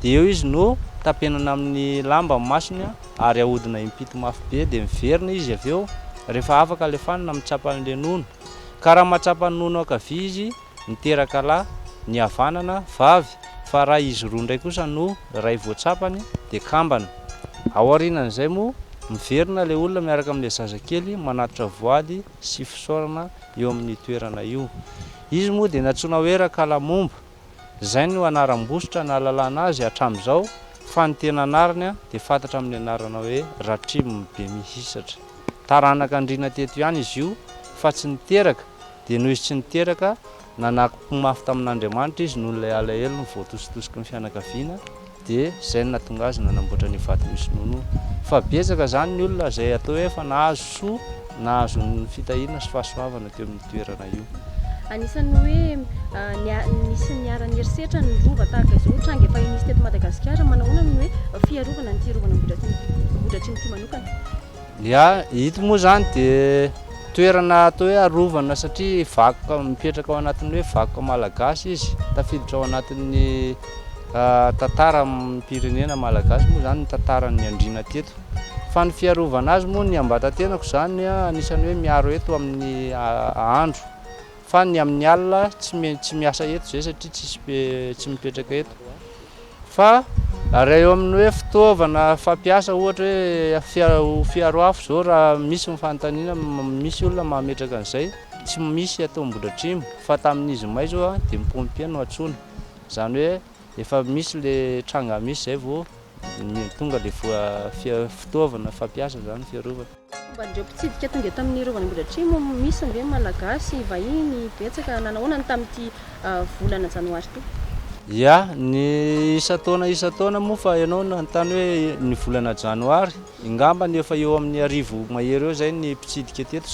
dia eo izy no tapenana amin'ny lamba masina ary ahodina impito mafy be dia miverina izy avy eo rehefa afaka alefanina mitsapa an'ilay nono. Ka raha matsapa ny nono ankavia izy miteraka lahy ny havanana vavy, fa raha izy roa indray kosa no ray voatsapany dia kambana. Ao aorianan'izay moa miverina ilay olona miaraka amin'ilay zazakely manatitra voady sy fisaorana eo amin'ny toerana io. Izy moa dia natsoina hoe rakalamomba. Izay no anaram-bositra na lalàna azy hatramin'izao fa ny tena anarany dia fantatra amin'ny anarana hoe Ratrimo be mihisatra. Taranaka andriana teto ihany izy io fa tsy niteraka dia noho izy tsy niteraka nanako-mafy tamin'Andriamanitra izy noho ilay alahelo ny voatositosiky ny fianakaviana dia izay no nahatonga azy nanamboatra ny vato misy nono. Fa betsaka zany ny olona izay atao hoe efa nahazo soa, nahazo ny fitahiana sy fahasoavana teo amin'ny toerana io. Anisan'ny hoe nisy niarany herisetra ny rova tahaka izao tranga efa nisy teto Madagasikara manahoana ny hoe fiarovana n'ity rovana Ambohidratrimo ity manokana? Ya, hito moa zany dia toerana atao hoe arovana satria vakoka mipetraka ao anatin'ny hoe vakoka malagasy izy, tafiditra ao anatin'ny tantara amin'ny pirenena malagasy moa zany ny tantaran'ny Andriana teto. Fa ny fiarovana azy moa ny ambatatenako zany anisany hoe miaro eto amin'ny andro. fa ny amin'ny alina tsy miasa eto zay satria tsy mipetraka eto fa raha eo amin'ny hoe fitaovana fampiasa ohatra hoe fiaro afo zao raha misy mifantaniana misy olona mametraka an'izay tsy misy atao Ambohidratrimo fa tamin'izy may zao dia mipompia no atsoina zany hoe efa misy le tranga misy zay vao tonga le fitaovana fampiasa zany fiarovana. Fomba ndreo mpitsidika tonga eto amin'ny rovana Ambohidratrimo misy ve malagasy vahiny betsaka nanahoana tamin'ity volana janoary ity? Ya, ny isa-taona moa fa ianao nanontany hoe ny volana janoary ingamba ny efa eo amin'ny 1000 mahery eo zay ny mpitsidika teto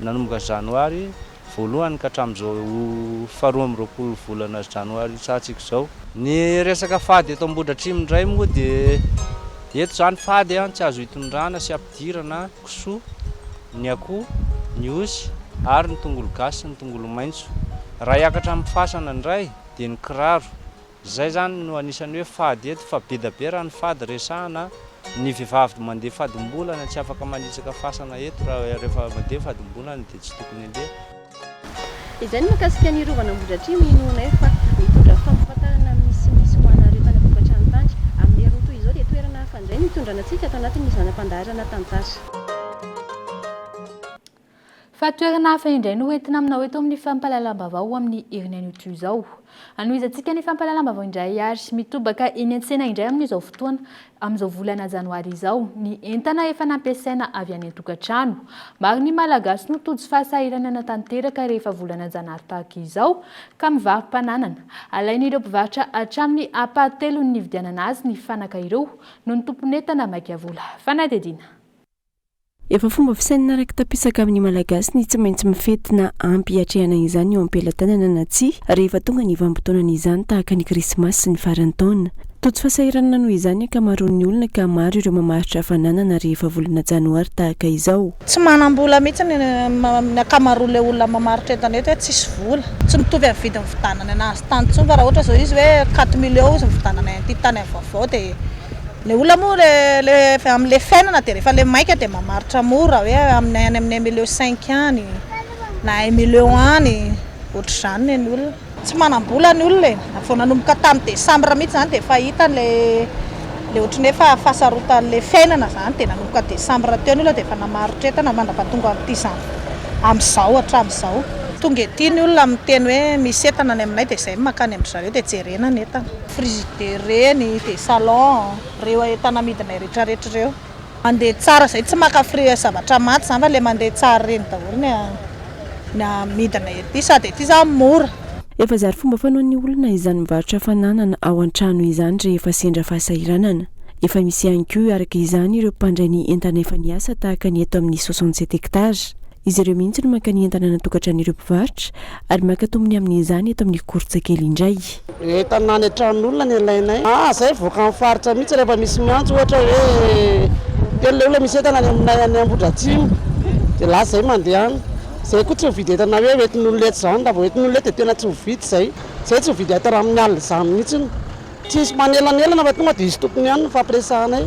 nanomboka janoary voalohany ka hatramin'izao 12 volana janoary tsatsika zao. Ny resaka fady eto Ambohidratrimo indray moa dia eto zany fady tsy azo hitondrana sy ampidirana kisoa, ny akoho, ny osy ary ny tongolo gasy sy ny tongolo maitso. Raha hiakatra amin'ny fasana indray dia ny kiraro. Zay zany no anisan'ny hoe fady eto fa be da be raha ny fady resahana ny vehivavy mandeha fadim-bolana tsy afaka manitsaka fasana eto raha rehefa mandeha fadim-bolana dia tsy tokony handeha. Izany mahakasika ny rovana Ambohidratrimo inoana fa mitondra fampahafantarana misy ho anaretana tokantrano tany amin'ny hery toy izao dia toerana hafa indray mitondra antsika atao anatin'ny zanam-pandaharana tantara. Fa toerana hafa indray no entina aminao eto amin'ny fampahalalam-baovao amin'ny herinany toy izao. Anohizantsika ny fampahalalam-baovao indray ary mitobaka eny an-tsena indray amin'izao fotoana amin'izao volana janoary izao ny entana efa nampiasaina avy any an-tokantrano. Maro ny malagasy no tojo fahasahiranana tanteraka rehefa volana janoary tahaka izao ka mivarom-pananana. Alain'ireo mpivarotra hatramin'ny apatelo ny nividianana azy ny fanaka ireo no ny tompon'entana maika vola. Fanadidina. Efa fomba fisainana araka tapisaka amin'ny malagasy ny tsy maintsy mifetina ampy hatrehana izany eo am-pelantanana na tsia rehefa tonga ny vanim-potoanana izany tahaka ny krismasy sy ny faran'ny taona. Tojo fahasahiranana noho izany ankamaroan'ny olona ka maro ireo mamaritra fananana rehefa volana janoary tahaka izao. Tsy manam-bola mihitsy ny ankamaroan'ilay olona mamaritra entana eto hoe tsisy vola. Tsy mitovy amin'ny vidin'ny vitanana anazy tany intsony fa raha ohatra zao izy hoe 4 millions izy vitanana an'ity tany vaovao dia le olona moa amin'ilay fiainana dia rehefa le maika dia mamaritra mora hoe amin'ny 1,5 million any na 1 million any ohatr'izany ny olona. Tsy manam-bola ny olona vao nanomboka tamin'ny desambra mihitsy zany dia efa hita le ohatrany hoe fahasarotan'le fiainana zany dia nanomboka desambra teo ny olona dia efa namaritra entana mandrapahatonga amin'ity zany amin'izao hatramin'izao. Tonga ety ny olona miteny hoe misy entana ny aminay dia izay makany amin'ny zareo dia jerena ny entana. Frigidaire reny, dia salon, reo entana amidinay rehetrarehetra ireo. Mandeha tsara izay tsy makafry zavatra maty zany fa le mandeha tsara reny daholo ny amidinay ety sady ety zany mora. Efa zary fomba fanaon'ny olona izany mivarotra fananana ao an-trano izany rehefa sendra fahasahiranana. Efa misy ihany koa araka izany ireo mpandray ny entana efa niasa tahaka ny eto amin'ny 67 hectares. Izy ireo mihitsy no maka ny entana natokatran'ireo mpivarotra ary maka tombony amin'izany eto amin'ny Korotsankely indray. Entana any an-tranon'olona ny ilainay. Zay voaka amin'ny faritra mihitsy rehefa misy miantso ohatra hoe telo le olona misy entana any aminay any Ambohidratrimo dia lasa zay mandeha any. Zay koa tsy mividy entana hoe entin'olona eto zany raha vao entin'olona eto dia tena tsy mividy zay. Zay tsy mividy entana amin'ny alina izany mihitsy. Tsisy manelanelana fa tonga dia izy tompony ihany no fampiresahanay.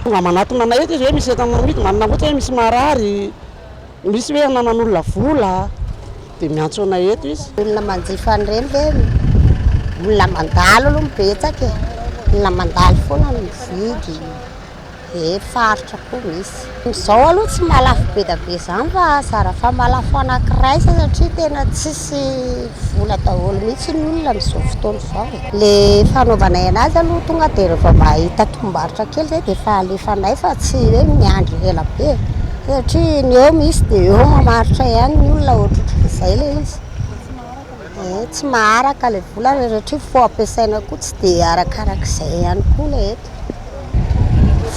Tonga manatona anay eto izy hoe misy entana mividy manana ohatra hoe misy marary. Misy hoe nanan'olona vola dia miantso anay eto izy. Olona manjifa an'ireny ve olona mandalo aloha mibetsaka olona mandalo foana no mividy farotra koa misy. Izao aloha tsy malafo be da be izany fa zara fa malafo anankiray satria tena tsisy vola daholo mihitsy ny olona amin'izao fotoana izao. Le fanaovanay anazy aloha tonga dia rehefa mahita tombarotra kely zay dia efa alefanay fa tsy hoe miandry ela be. Satria ny eo misy dia eo mamaritra ihany ny olona ohatratra izay le izy. Tsy maharaka le vola satria fo ampiasaina koa tsy dia arakarak'izay ihany koa le eto.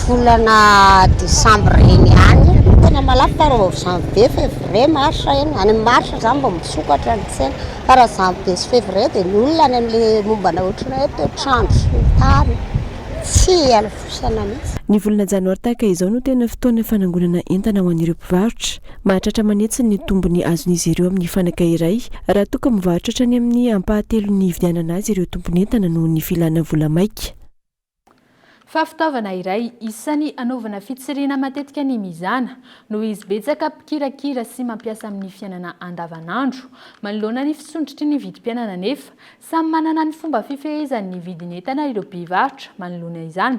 Volana desambra eny ihany tena malafo fa raha janvier février marsa eny any marsa zany mba misokatra ny tsena fa raha janvier sy février dia ny olona any amin'le mombana ohatrana hoe toetrandro sy ny tany tsy alafosana mihitsy. Ny volana janoary tahaka izao no tena fotoana fanangonana entana ho an'ireo mpivarotra. Mahatratra manetsy ny tombony azon'izy ireo amin'ny fanaka iray raha toa ka mivarotra hatrany amin'ny ampahatelo ny hividianana azy ireo tompony entana noho ny filana vola maika. fa fitaovana iray isan'ny anaovana fitsirina matetika ny mizana noho izy betsaka mpikirakira sy mampiasa amin'ny fiainana andavanandro manoloana ny fisondritry ny vidim-piainana nefa samy manana ny fomba fifehezan'ny vidin'entana ireo mpivarotra manoloana izany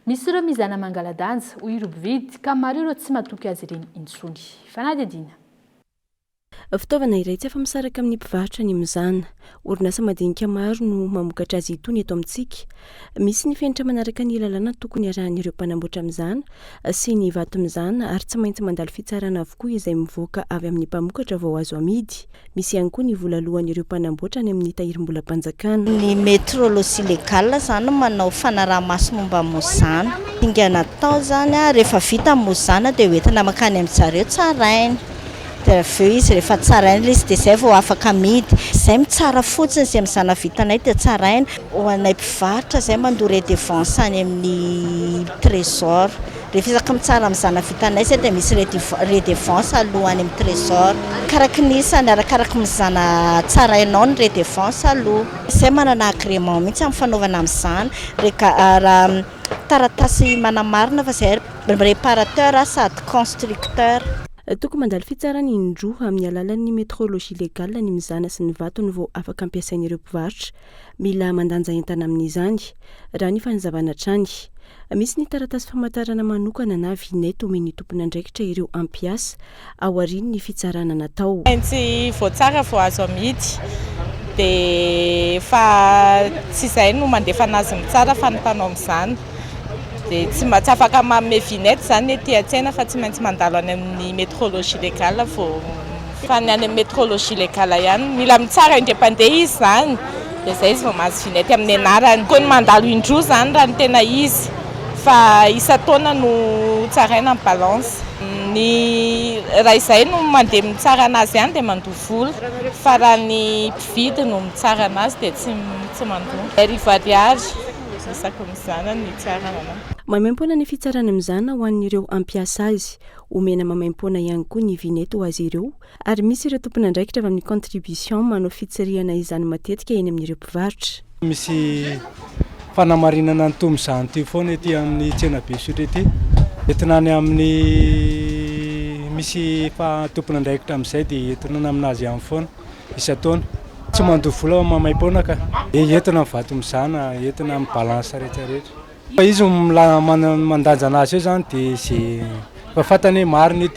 misy ireo mizana mangaladanja hoy ireo mpividy ka maro ireo tsy matoky azy ireny intsony fanadidina. Fitaovana iray tsy afa-misaraka amin'ny mpivarotra ny mizana. Orinasa madinika maro no mamokatra azy itony eto amintsika. Misy ny fenitra manaraka ny lalàna tokony arahan'ireo mpanamboatra mizana sy ny vato mizana ary tsy maintsy mandalo fitsarana avokoa izay mivoaka avy amin'ny mpamokatra vao azo amidy. Misy ihany koa ny vola alohan'ireo mpanamboatra any amin'ny tahirim-bola-panjakana. Ny métrologie légale zany manao fanaraha-maso momba mozana. Inga natao zany rehefa vita mozana dia hoentina makany amin'ny zareo tsarainy. Aveo izy rehefa tsaraina izy dia izay vao afaka amidy. Izay mitsara fotsiny izay mizana vitanay dia tsaraina. Ho anay mpivarotra izay mandoa redevance any amin'ny trésor. Rehefa isaka mitsara mizana vitanay izay dia misy redevance aloha any amin'ny trésor. Karaky nisany arakaraka mizana tsarainao ny redevance aloha. Izay manana agrément mihitsy amin'ny fanaovana amin'izany. Raha taratasy manamarina fa izay réparateur sady constructeur. Tokony mandalo fitsarana indroa amin'ny alalan'ny métrologie légale ny mizana sy ny vato ny vao afaka ampiasain'ireo mpivarotra. Mila mandanja entana amin'izany raha ny fanazavana trany. Misy ny taratasy famantarana manokana na vinety omen'ny tompona andraikitra ireo ampiasa ao aorian'ny fitsarana natao. Tsy voatsara vao azo amidy dia fa tsy izay no mandefa anazy mitsara fa nitanao amin'izany. Dia tsy afaka manome vinety zany ety an-tsena fa tsy maintsy mandalo any amin'ny métrologie légale fa ny any amin'ny métrologie légale ihany mila mitsara independant izy zany dia izay izy vao mahazo vinety amin'ny anarany. Koa ny mandalo indroa zany raha ny tena izy fa isa-taona no tsaraina amin'ny balance. Ny raha izay no mandeha mitsara anazy ihany dia mandoa vola fa raha ny mpividy no mitsara anazy dia tsy mandoa. Arivo ariary isaka mizana ny tsarana. Mamaimpona ny fitsarana mizana ho an'ireo ampiasa azy. Omena mamaimpona ihany koa ny vinety ho azy ireo ary misy ireo tompona andraikitra avy amin'ny contribution manao fitsirihana izany matetika eny amin'ireo mpivarotra. Misy fanamarinana ny tombizany ty foana ety amin'ny tsena be sotra ety. Entina any amin'ny misy tompona andraikitra amin'izay dia entina aminazy ihany foana isa-taona. Tsy mandoa vola mamaimpona ka entina mivato mizana, entina amin'ny balance rehetrarehetra. Izy mandanja anazy eo zany dia izay fantany hoe mariny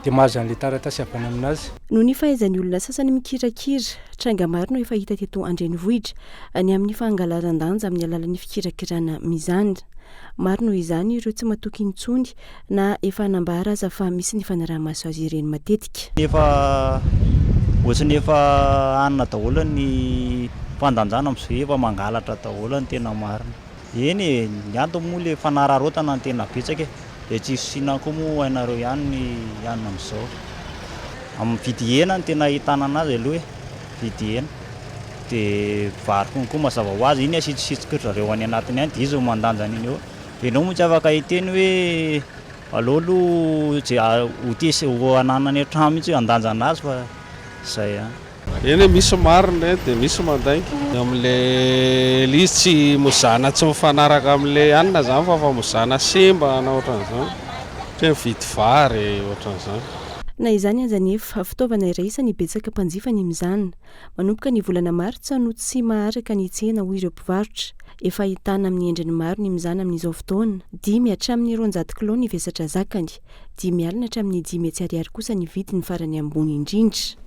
dia mahazo an'ilay taratasy avy any aminazy. Noho ny fahaizan'ny olona sasany mikirakira, tranga maro no efa hita teto Andrenivohitra any amin'ny fangalaran-danja amin'ny alalan'ny fikirakirana mizana. Maro noho izany ireo tsy matoky intsony na efa nambara aza fa misy ny fanaraha-maso azy ireny matetika. Ohatrany efa anona daholo ny fandanjana amin'izay efa mangalatra daholo ny tena marina. Eny ny antony moa ilay fanararotana ny tena betsaka dia tsy isina koa moa hainareo ihany ny anina amin'izao. Amin'ny vidy hena ny tena ahitana anazy aloha vidy hena dia vary konko mazava ho azy iny asitsitsikotrareo any anatiny ihany dia izy mandanja iny eo. Dia ianao moa tsy afaka hiteny hoe aleo aloha hotesy ho ananany hatrany mihitsy hoe handanja anazy fa izay ihany. Eny misy marina dia misy mandainky amin'ilay izy tsy mozana tsy mifanaraka amin'ilay anina zany fa mozana semba na ohatran'izany tsy mividy vary ohatran'izany. Na izany aza nefa fitaovana iray isan'ny betsaka mpanjifa ny mizana. Manomboka ny volana martsa no tsy maharaka ny tsena ho ireo mpivarotra. Efa ahitana amin'ny endriny maro ny mizana amin'izao fotoana. 5 hatramin'ny 200 kilao ny vesatra zakany. 5 alina hatramin'ny 5 ariary kosa ny vidiny farany ambony indrindra.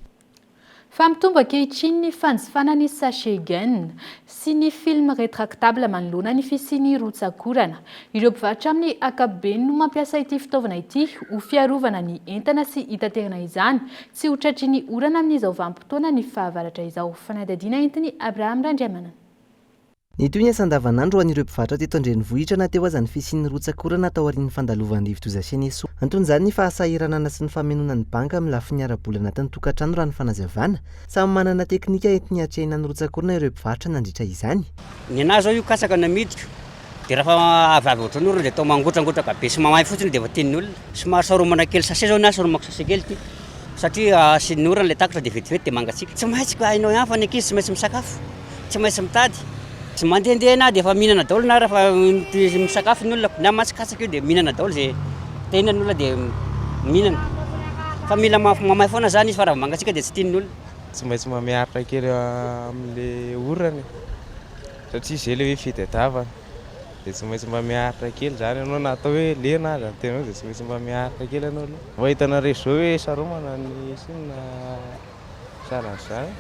Fa mitombo ankehitriny ny fanjifana ny sachet gaine sy ny film rétractable manoloana ny fisiany rotsakorana. Ireo mpivarotra amin'ny ankapobeny no mampiasa ity fitaovana ity ho fiarovana ny entana sy hitaterana izany tsy ho tratry ny orana amin'izao vanim-potoana ny fahavaratra izao. Fanadadiana entiny Abraham Randriamanana. Ny toy ny asan-davanandro ho an'ireo mpivarotra teto Andrenivohitra na teo aza ny fisian'ny rotsakorana tao aorian'ny fandalovan'ny rivo-tozasia so. Anton'izany ny fahasahiranana sy ny famononan'ny banka amin'ny lafiny ara-bolana anatin'ny tokantrano raha ny fanazavana. Samy manana teknika entin'ny hatrehana ny rotsakorana ireo mpivarotra nandritra izany. Ny anazy zao io katsaka namidiko dia rehefa avy ohatran'ny olona dia atao mangotragotraka be sy mamay fotsiny dia vatenin'ny olona. Somary saromana kely sase zao na saromako sase kely ty satria asin'ny orana ilay takatra dia vetivety dia mangatsika. Tsy maintsy hainao ihany fa ny ankizy tsy maintsy misakafo, tsy maintsy mitady. tsy mandehandeha na dia efa mihinana daholo na rehefa misakafo ny olona na matsikatsaka io dia mihinana daholo zay tenany olona dia mihinana fa mila mamay foana zany izy fa raha mangatsika dia tsy tian'ny olona tsy maintsy mamiaritra kely amin'le orany satria zay le hoe fitadiavana dia tsy maintsy mamiaritra kely zany ianao na atao hoe lena azy tenao dia tsy maintsy mamiaritra kely ianao aloha fa hitana rezo hoe saromana ny sinona saran'izany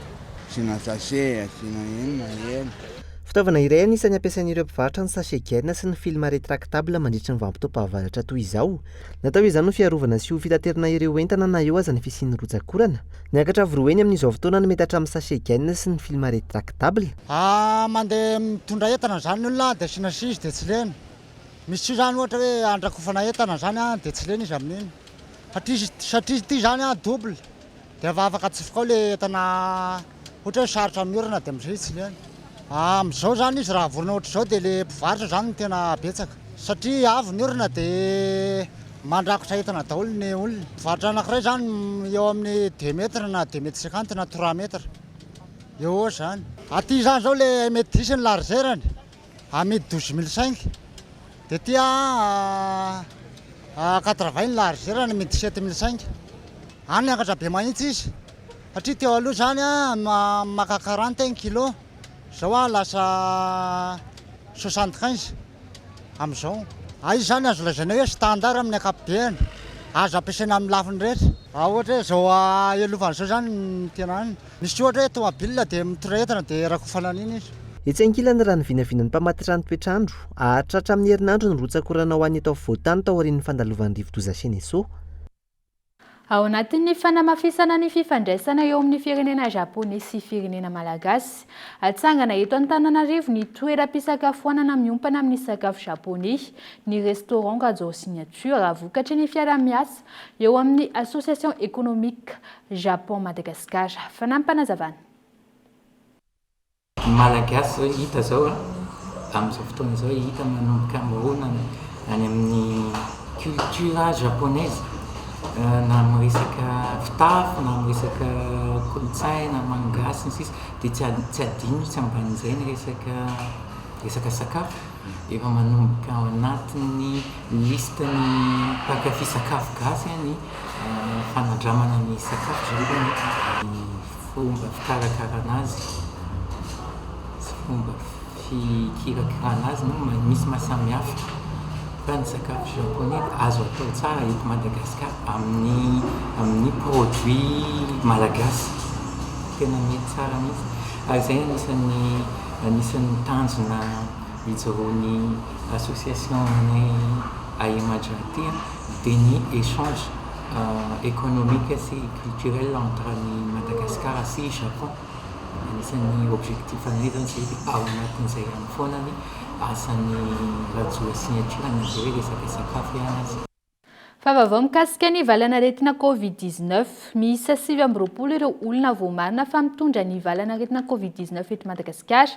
sina sase sina inona ela fitaovana iray anisan'ny ampiasain'ireo mpivarotra ny sachet gaine sy ny film rétractable mandritra ny vanim-potoam-pahavaratra toy izao. Natao izany ho fiarovana sy ho fitaterana ireo entana na eo aza ny fisian'ny rotsakorana. Niakatra voroeny amin'izao fotoana ny mety hatramin'ny sachet gaine sy ny film rétractable. Mandeha mitondra entana zany olona dia sina sisy dia tsy lena. Misy tsy zany ohatra hoe andrakofana entana zany dia tsy lena izy amin'iny. Satria ity zany double dia afaka atsofoka ao le entana ohatra hoe sarotra amin'ny orana dia amin'izay tsy lena. Amin'izao zany izy raha vorona ohatr'izao dia le mpivarotra zany no tena betsaka satria avy ny orana dia mandrakotra entana daholo ny olona. Mpivarotra anankiray zany eo amin'ny 2 metra na 2 metre 50 na 3 metra eo zany. Aty zany zao le mety 10 ny largeur-ny amidy 12 500 dia aty 80 ny largeur-ny amidy 17 500. Any miakatra be mahitsy izy satria teo aloha zany maka 40 kilo. Zao lasa 75 amin'izao. Izy zany azo lazaina hoe standard amin'ny ankapobeny. Azo ampiasaina amin'ny lafiny rehetra. Ohatra hoe zao ialovana zao zany ny tena any. Misy ohatra hoe tomobile dia mitondra entana dia rakofana an'iny izy. Etsy ankilany raha ny vinavinan'ny mpamatotra ny toetrandro. Ahatratra amin'ny herinandro ny rotsakorana ho an'ny atao voatany tao aorian'ny fandalovan'ny rivo-doza Seneso. Ao anatin'ny fanamafisana ny fifandraisana eo amin'ny firenena Japoney sy firenena Malagasy, atsangana eto Antananarivo ny toeram-pisakafoanana miompana amin'ny sakafo Japoney, ny restaurant Gazo Signature vokatry ny fiara-miasa eo amin'ny Association économique Japon Madagascar. Fanampanazavana. Malagasy hita zao amin'izao fotoana izao hita manomboka morona any amin'ny culture japonaise. Na amin'ny resaka fitafy na amin'ny resaka kolontsaina malagasy ny sisa dia tsy adino tsy amban'izay ny resaka sakafo efa manomboka ao anatin'ny listan'ny mpankafy sakafo gasy ny fanandramana ny sakafo zao ny fomba fikarakarana azy sy fomba fikirakirana azy no misy mahasamihafa. Ny sakafo japonais azo atao tsara eto Madagasikara amin'ny produit malagasy tena mety tsara mihitsy. Ary zay anisan'ny tanjona ijoroan'ny association ny AEMAJAT dia ny échange économique sy culturel entre ny Madagasikara sy Japon. Anisan'ny objectif anay zany zay ao anatin'izay ihany foana ny asan'ny Gazo Signature na dia hoe resaka sakafo ihany azy. Fa vaovao mikasika ny valanaretina Covid-19, miisa 7 ireo olona vao marina fa mitondra ny valanaretina Covid-19 eto Madagasikara.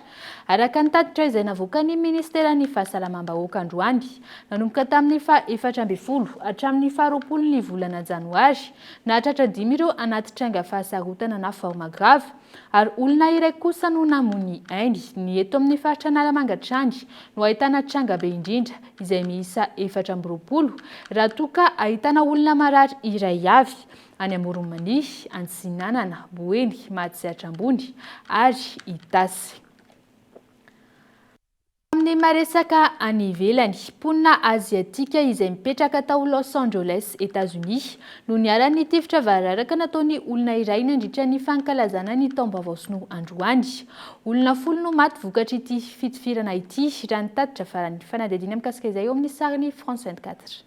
Araka ny tatitra izay navoakan'ny Ministeran'ny Fahasalamam-bahoaka androany, nanomboka tamin'ny 14 hatramin'ny 20 ny volana Janoary, nahatratra 5 ireo anaty tranga fahasarotana na forme grave, ary olona iray kosa no namony ainy ny eto amin'ny faritra Analamanga-Trangy no ahitana tranga be indrindra izay miisa 14 raha toka ahitana olona marary iray avy any Amoronmany, Antsinanana, Boeny, Mahatsiatrambony ary Itasy. Amin'ny maresaka any ivelany, mponina aziatika izay mipetraka tao Los Angeles, États-Unis no niaran'ny tifitra vararaka nataon'ny olona iray nandritra ny fankalazana ny taom-baovao sinoa androany. Olona 10 no maty vokatry ity fitifirana ity raha ny tatitra farany. Fanadihadiana mikasika izay eo amin'ny sariny France 24.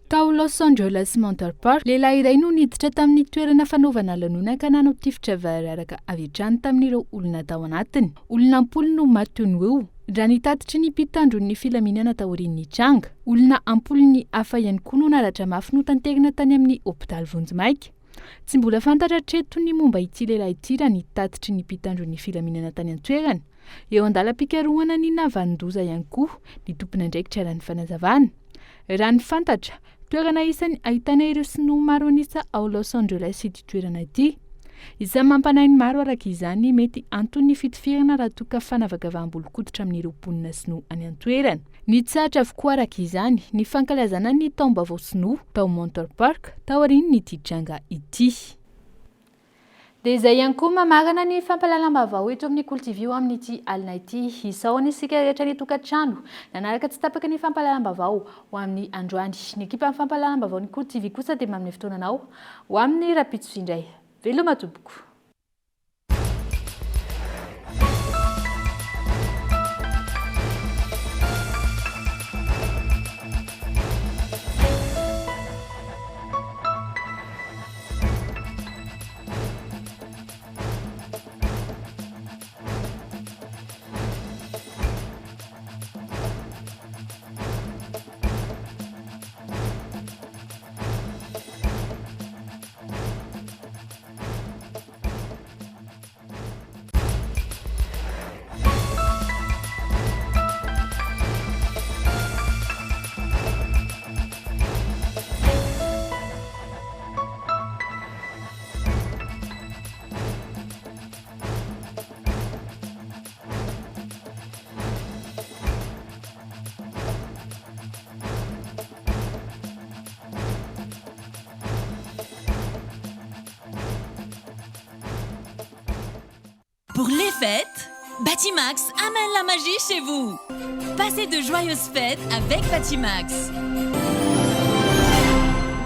Tao Los Angeles Mentor Park, lehilahy iray no niditra tamin'ny toerana fanaovana lanonana ka nanao tifitra vararaka avy hatrany tamin'ireo olona tao anatiny. Olona 10 no maty eo raha ny tatitry ny mpitandron'ny filaminana taorian'ny tranga. Olona 10 hafa ihany koa no naratra mafy no tanterina tany amin'ny hôpitaly Vonjimaika. Tsy mbola fantatra hatreto ny momba ity lehilahy ity raha ny tatitry ny mpitandron'ny filaminana tany an-toerana. Eo andalam-pikarohana ny navandoza ihany koa ny tompon'andraikitra raha ny fanazavana. Raha ny fantatra, toerana isany ahitana ireo sinoa maro anisa ao Los Angeles ity toerana ity. Izay mampanainy maro araka izany mety antony fitifirana raha toka fanavagavam-bolo-koditra amin'ireo mponina sinoa any an-toerana. Ny tsatra avokoa araka izany ny fankalazana ny taom-baovao sinoa tao Montor Park tao aorian'ity tranga ity. Dia izay ihany koa mamarana ny fampahalalam-baovao eto amin'ny Kool TV amin'ity alina ity. Izao ny sika rehetra ny tokantrano nanaraka tsy tapaka ny fampahalalam-baovao ho amin'ny androany. Ny ekipa amin'ny fampahalalam-baovao ny Kool TV kosa dia manome fotoananao ho amin'ny rapitso indray. Veloma tompoko. Pour les fêtes, Batimax amène la magie chez vous. Passez de joyeuses fêtes avec Batimax.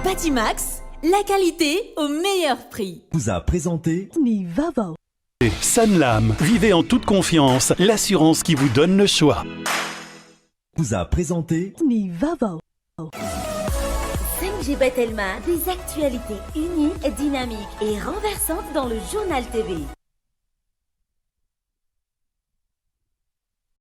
Batimax, la qualité au meilleur prix. Vous a présenté Nivava. Sanlam, vivez en toute confiance, l'assurance qui vous donne le choix. Vous a présenté Nivava. 5G Batelma, des actualités uniques, dynamiques et renversantes dans le journal TV.